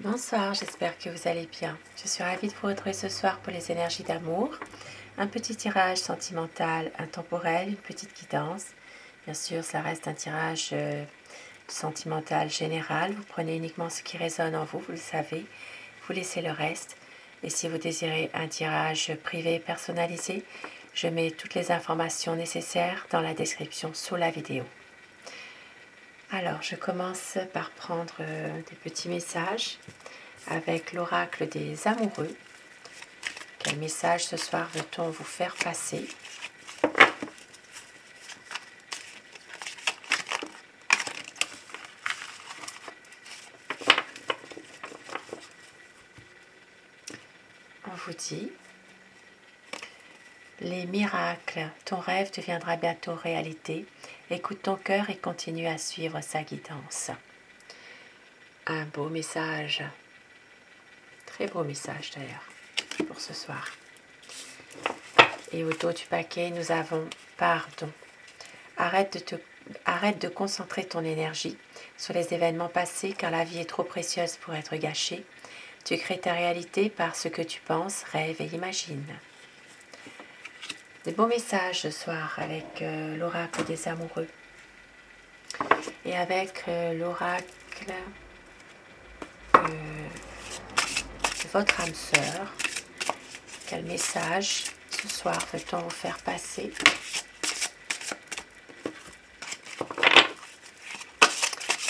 Bonsoir, j'espère que vous allez bien. Je suis ravie de vous retrouver ce soir pour les énergies d'amour. Un petit tirage sentimental, intemporel, une petite guidance. Bien sûr, ça reste un tirage sentimental général. Vous prenez uniquement ce qui résonne en vous, vous le savez. Vous laissez le reste. Et si vous désirez un tirage privé personnalisé, je mets toutes les informations nécessaires dans la description sous la vidéo. Alors, je commence par prendre des petits messages avec l'oracle des amoureux. Quel message ce soir veut-on vous faire passer? On vous dit: les miracles, ton rêve deviendra bientôt réalité. Écoute ton cœur et continue à suivre sa guidance. Un beau message, très beau message d'ailleurs, pour ce soir. Et au dos du paquet, nous avons pardon. Arrête de concentrer ton énergie sur les événements passés car la vie est trop précieuse pour être gâchée. Tu crées ta réalité par ce que tu penses, rêves et imagines. Des beaux messages ce soir avec l'oracle des amoureux et avec l'oracle de votre âme sœur. Quel message ce soir veut-on vous faire passer?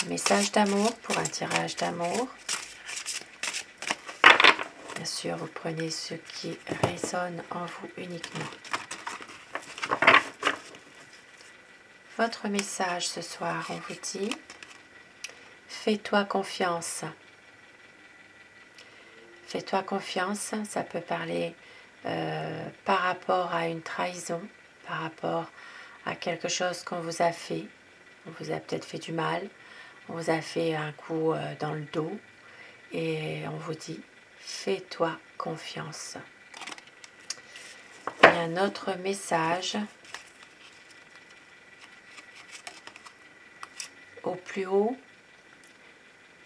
Un message d'amour pour un tirage d'amour. Bien sûr, vous prenez ce qui résonne en vous uniquement. Votre message ce soir, on vous dit: fais-toi confiance. Fais-toi confiance, ça peut parler par rapport à une trahison, par rapport à quelque chose qu'on vous a fait. On vous a peut-être fait du mal, on vous a fait un coup dans le dos et on vous dit: fais-toi confiance. Il y a un autre message. Au plus haut,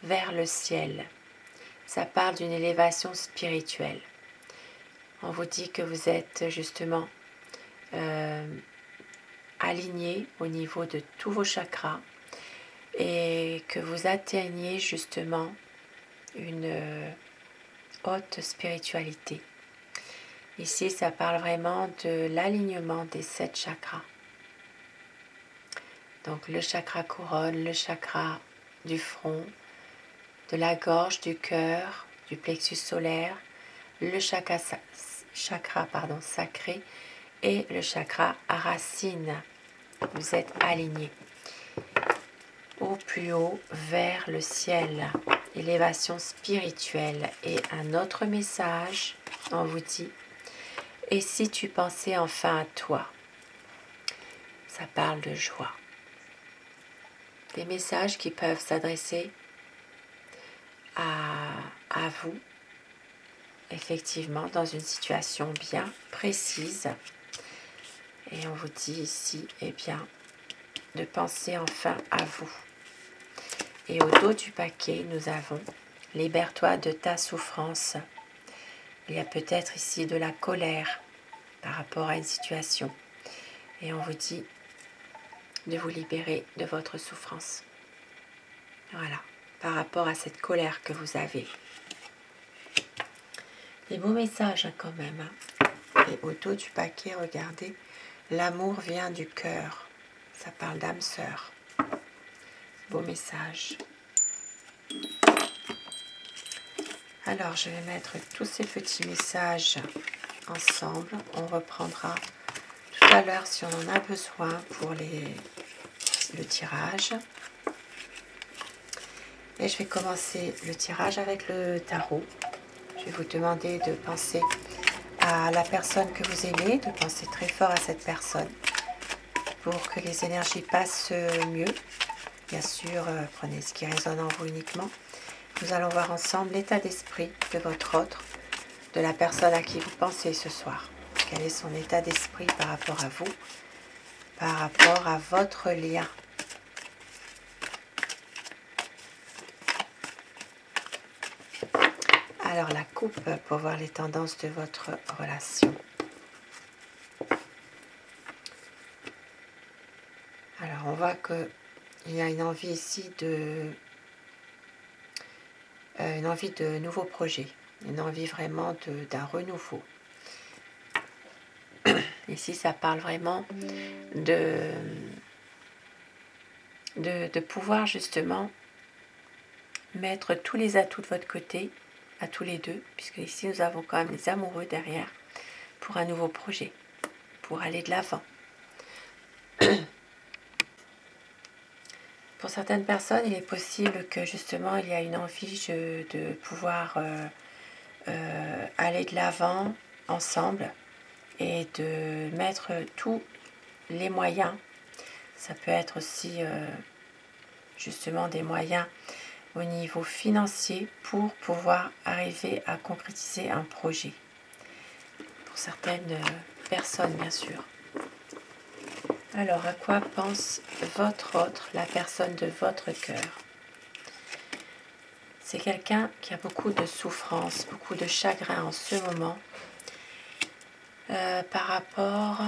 vers le ciel. Ça parle d'une élévation spirituelle. On vous dit que vous êtes justement aligné au niveau de tous vos chakras et que vous atteignez justement une haute spiritualité. Ici, ça parle vraiment de l'alignement des 7 chakras. Donc le chakra couronne, le chakra du front, de la gorge, du cœur, du plexus solaire, le chakra sacré et le chakra racine. Vous êtes alignés. Au plus haut, vers le ciel, élévation spirituelle. Et un autre message, on vous dit: et si tu pensais enfin à toi? Ça parle de joie. Des messages qui peuvent s'adresser à vous, effectivement, dans une situation bien précise. Et on vous dit ici, eh bien, de penser enfin à vous. Et au dos du paquet, nous avons: libère-toi de ta souffrance. Il y a peut-être ici de la colère par rapport à une situation. Et on vous dit de vous libérer de votre souffrance. Voilà, par rapport à cette colère que vous avez. Des beaux messages quand même. Et au dos du paquet, regardez, l'amour vient du cœur. Ça parle d'âme sœur. Beau message. Alors, je vais mettre tous ces petits messages ensemble. On reprendra tout à l'heure si on en a besoin pour le tirage. Et je vais commencer le tirage avec le tarot. Je vais vous demander de penser à la personne que vous aimez, de penser très fort à cette personne pour que les énergies passent mieux. Bien sûr, prenez ce qui résonne en vous uniquement. Nous allons voir ensemble l'état d'esprit de votre autre, de la personne à qui vous pensez ce soir. Quel est son état d'esprit par rapport à vous, par rapport à votre lien. Alors la coupe pour voir les tendances de votre relation. Alors on voit qu'il y a une envie ici une envie de nouveaux projets, une envie vraiment d'un renouveau. Ici ça parle vraiment de pouvoir justement mettre tous les atouts de votre côté, à tous les deux, puisque ici nous avons quand même les amoureux derrière, pour un nouveau projet, pour aller de l'avant. Pour certaines personnes, il est possible que justement il y a une envie de pouvoir aller de l'avant ensemble et de mettre tous les moyens. Ça peut être aussi justement des moyens au niveau financier pour pouvoir arriver à concrétiser un projet. Pour certaines personnes, bien sûr. Alors, à quoi pense votre autre, la personne de votre cœur? C'est quelqu'un qui a beaucoup de souffrance, beaucoup de chagrin en ce moment par rapport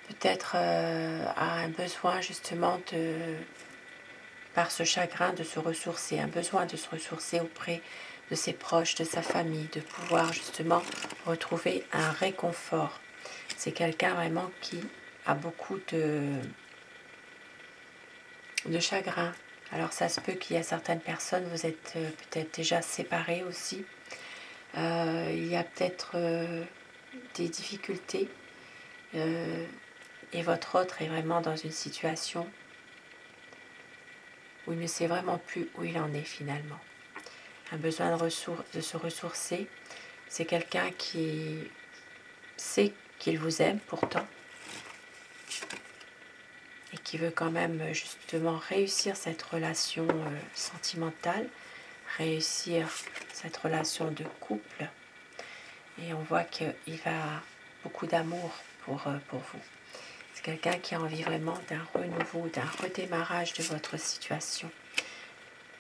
peut-être à un besoin justement par ce chagrin de se ressourcer, un besoin de se ressourcer auprès de ses proches, de sa famille, de pouvoir justement retrouver un réconfort. C'est quelqu'un vraiment qui a beaucoup de chagrin. Alors ça se peut qu'il y a certaines personnes, vous êtes peut-être déjà séparés aussi. Il y a peut-être des difficultés et votre autre est vraiment dans une situation où il ne sait vraiment plus où il en est finalement. Un besoin de se ressourcer. C'est quelqu'un qui sait qu'il vous aime pourtant et qui veut quand même justement réussir cette relation sentimentale, réussir cette relation de couple. Et on voit qu'il a beaucoup d'amour pour vous. C'est quelqu'un qui a envie vraiment d'un renouveau, d'un redémarrage de votre situation,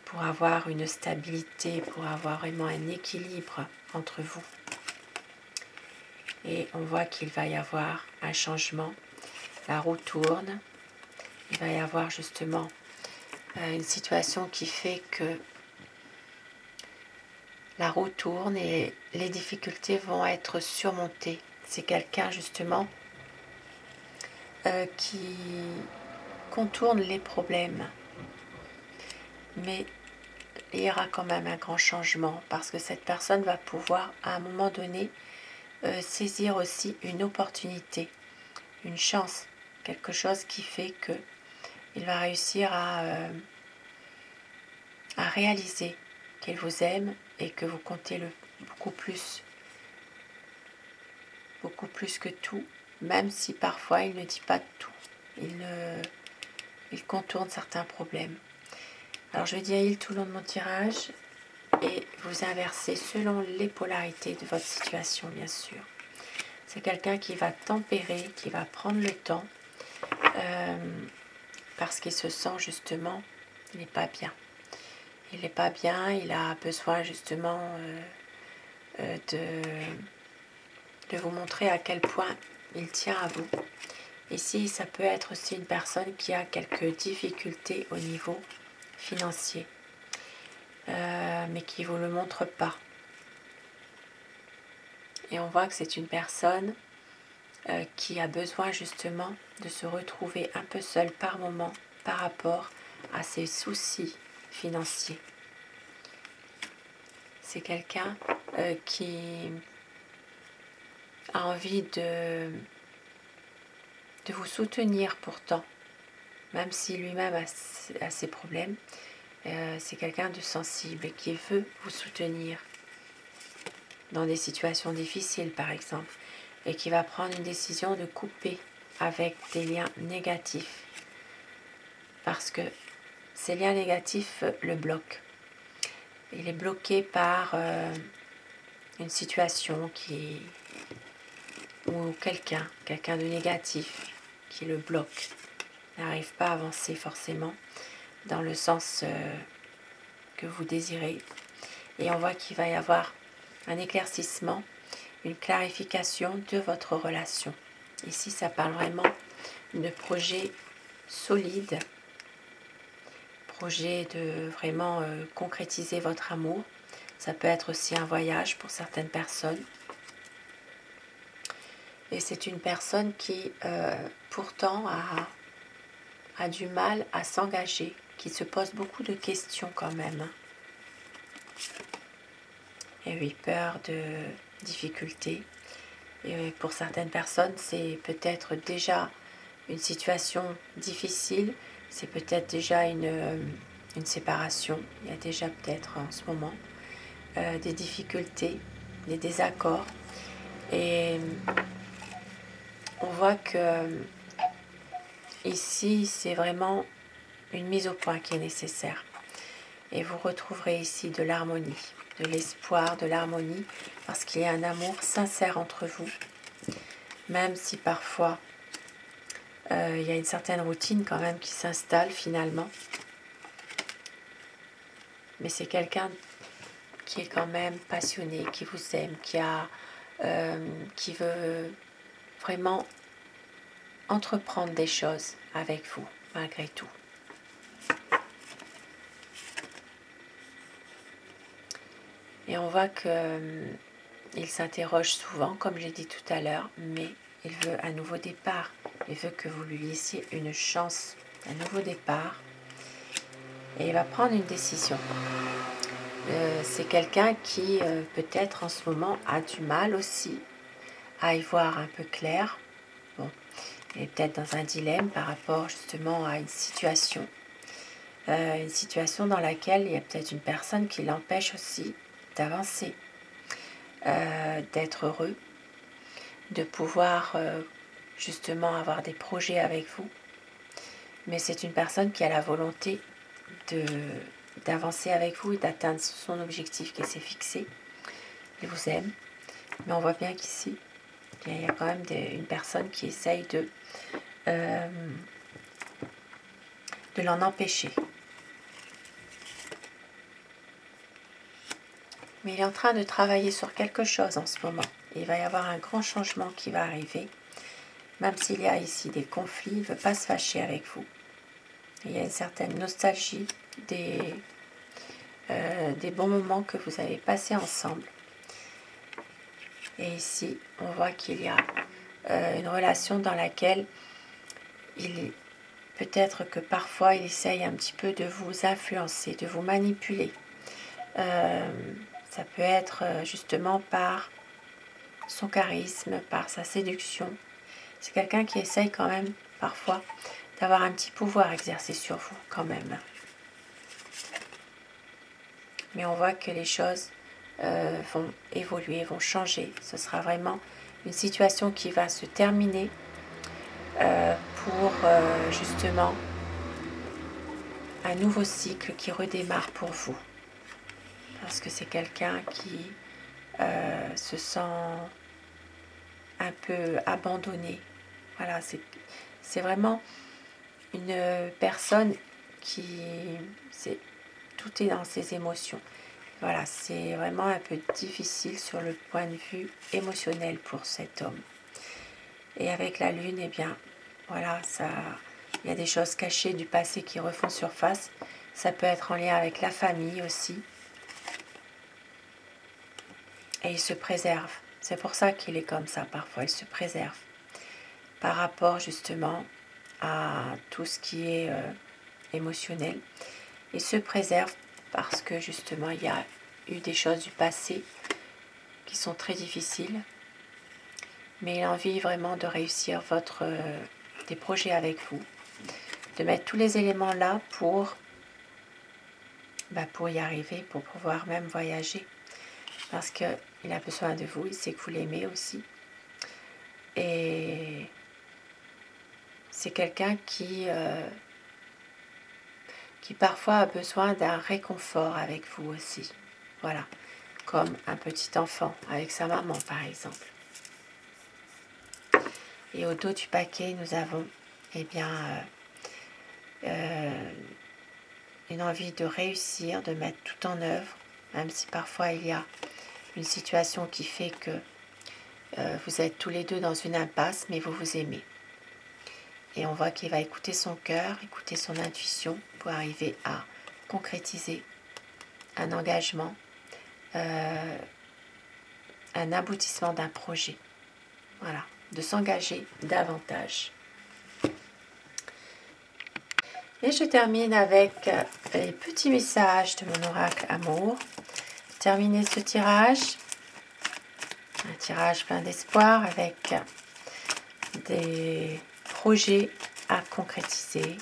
pour avoir une stabilité, pour avoir vraiment un équilibre entre vous. Et on voit qu'il va y avoir un changement, la roue tourne, il va y avoir justement une situation qui fait que la roue tourne et les difficultés vont être surmontées. C'est quelqu'un justement qui contourne les problèmes, mais il y aura quand même un grand changement parce que cette personne va pouvoir à un moment donné saisir aussi une opportunité, une chance, quelque chose qui fait que il va réussir à réaliser qu'il vous aime et que vous comptez beaucoup plus que tout, même si parfois il ne dit pas tout, il contourne certains problèmes. Alors je vais dire il tout le long de mon tirage et vous inversez selon les polarités de votre situation, bien sûr. C'est quelqu'un qui va tempérer, qui va prendre le temps parce qu'il se sent justement, il n'est pas bien. Il n'est pas bien, il a besoin justement de vous montrer à quel point il tient à vous. Ici, ça peut être aussi une personne qui a quelques difficultés au niveau financier, mais qui ne vous le montre pas. Et on voit que c'est une personne qui a besoin justement de se retrouver un peu seule par moment par rapport à ses soucis financiers. C'est quelqu'un qui a envie de vous soutenir pourtant, même si lui-même a ses problèmes. C'est quelqu'un de sensible et qui veut vous soutenir dans des situations difficiles par exemple, et qui va prendre une décision de couper avec des liens négatifs parce que ces liens négatifs le bloquent. Il est bloqué par une situation ou quelqu'un de négatif qui le bloque, n'arrive pas à avancer forcément dans le sens que vous désirez. Et on voit qu'il va y avoir un éclaircissement, une clarification de votre relation. Ici, ça parle vraiment de projet solide, projet de vraiment concrétiser votre amour. Ça peut être aussi un voyage pour certaines personnes. Et c'est une personne qui pourtant a du mal à s'engager, qui se pose beaucoup de questions quand même. Et oui, peur de difficultés. Et pour certaines personnes, c'est peut-être déjà une situation difficile, c'est peut-être déjà une séparation. Il y a déjà peut-être en ce moment des difficultés, des désaccords. Et on voit que ici, c'est vraiment une mise au point qui est nécessaire. Et vous retrouverez ici de l'harmonie, de l'espoir, de l'harmonie, parce qu'il y a un amour sincère entre vous, même si parfois il y a une certaine routine quand même qui s'installe finalement. Mais c'est quelqu'un qui est quand même passionné, qui vous aime, qui veut vraiment entreprendre des choses avec vous, malgré tout. Et on voit qu'il s'interroge souvent, comme j'ai dit tout à l'heure, mais il veut un nouveau départ. Il veut que vous lui laissiez une chance, un nouveau départ. Et il va prendre une décision. C'est quelqu'un qui, peut-être en ce moment, a du mal aussi à y voir un peu clair. Bon, il est peut-être dans un dilemme par rapport justement à une situation dans laquelle il y a peut-être une personne qui l'empêche aussi d'avancer, d'être heureux, de pouvoir justement avoir des projets avec vous. Mais c'est une personne qui a la volonté d'avancer avec vous et d'atteindre son objectif qui s'est fixé. Il vous aime, mais on voit bien qu'ici, il y a quand même une personne qui essaye de l'en empêcher. Mais il est en train de travailler sur quelque chose en ce moment. Il va y avoir un grand changement qui va arriver. Même s'il y a ici des conflits, il ne veut pas se fâcher avec vous. Il y a une certaine nostalgie des bons moments que vous avez passés ensemble. Et ici, on voit qu'il y a une relation dans laquelle peut-être que parfois il essaye un petit peu de vous influencer, de vous manipuler. Ça peut être justement par son charisme, par sa séduction. C'est quelqu'un qui essaye quand même parfois d'avoir un petit pouvoir exercé sur vous quand même. Mais on voit que les choses vont évoluer, vont changer. Ce sera vraiment une situation qui va se terminer pour justement un nouveau cycle qui redémarre pour vous. Parce que c'est quelqu'un qui se sent un peu abandonné. Voilà, c'est vraiment une personne tout est dans ses émotions. Voilà, c'est vraiment un peu difficile sur le point de vue émotionnel pour cet homme. Et avec la lune, eh bien, voilà, il y a des choses cachées du passé qui refont surface. Ça peut être en lien avec la famille aussi. Et il se préserve. C'est pour ça qu'il est comme ça parfois, il se préserve. Par rapport justement à tout ce qui est émotionnel. Il se préserve parce que justement il y a eu des choses du passé qui sont très difficiles. Mais il a envie vraiment de réussir des projets avec vous. De mettre tous les éléments là pour y arriver, pour pouvoir même voyager. Parce qu'il a besoin de vous, il sait que vous l'aimez aussi. Et c'est quelqu'un qui parfois a besoin d'un réconfort avec vous aussi. Voilà, comme un petit enfant avec sa maman par exemple. Et au dos du paquet, nous avons une envie de réussir, de mettre tout en œuvre même si parfois il y a une situation qui fait que vous êtes tous les deux dans une impasse, mais vous vous aimez. Et on voit qu'il va écouter son cœur, écouter son intuition pour arriver à concrétiser un engagement, un aboutissement d'un projet. Voilà, de s'engager davantage. Et je termine avec les petits messages de mon oracle amour. Terminer ce tirage, un tirage plein d'espoir avec des projets à concrétiser,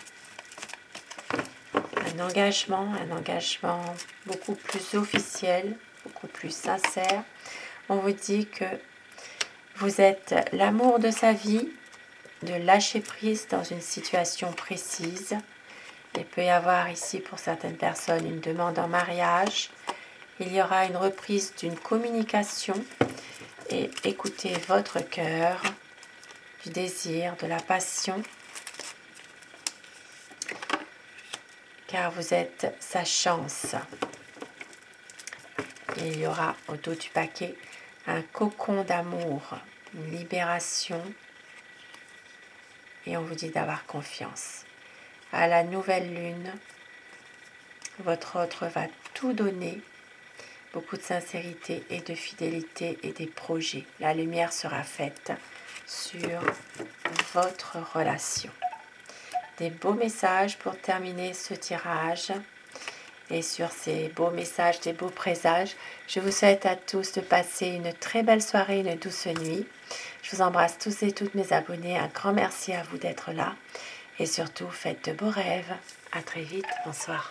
un engagement beaucoup plus officiel, beaucoup plus sincère. On vous dit que vous êtes l'amour de sa vie, de lâcher prise dans une situation précise. Il peut y avoir ici pour certaines personnes une demande en mariage. Il y aura une reprise d'une communication et écoutez votre cœur, du désir, de la passion, car vous êtes sa chance. Et il y aura au dos du paquet un cocon d'amour, une libération, et on vous dit d'avoir confiance. À la nouvelle lune, votre autre va tout donner, beaucoup de sincérité et de fidélité et des projets. La lumière sera faite sur votre relation. Des beaux messages pour terminer ce tirage. Et sur ces beaux messages, des beaux présages, je vous souhaite à tous de passer une très belle soirée, une douce nuit. Je vous embrasse tous et toutes mes abonnés. Un grand merci à vous d'être là. Et surtout, faites de beaux rêves. À très vite. Bonsoir.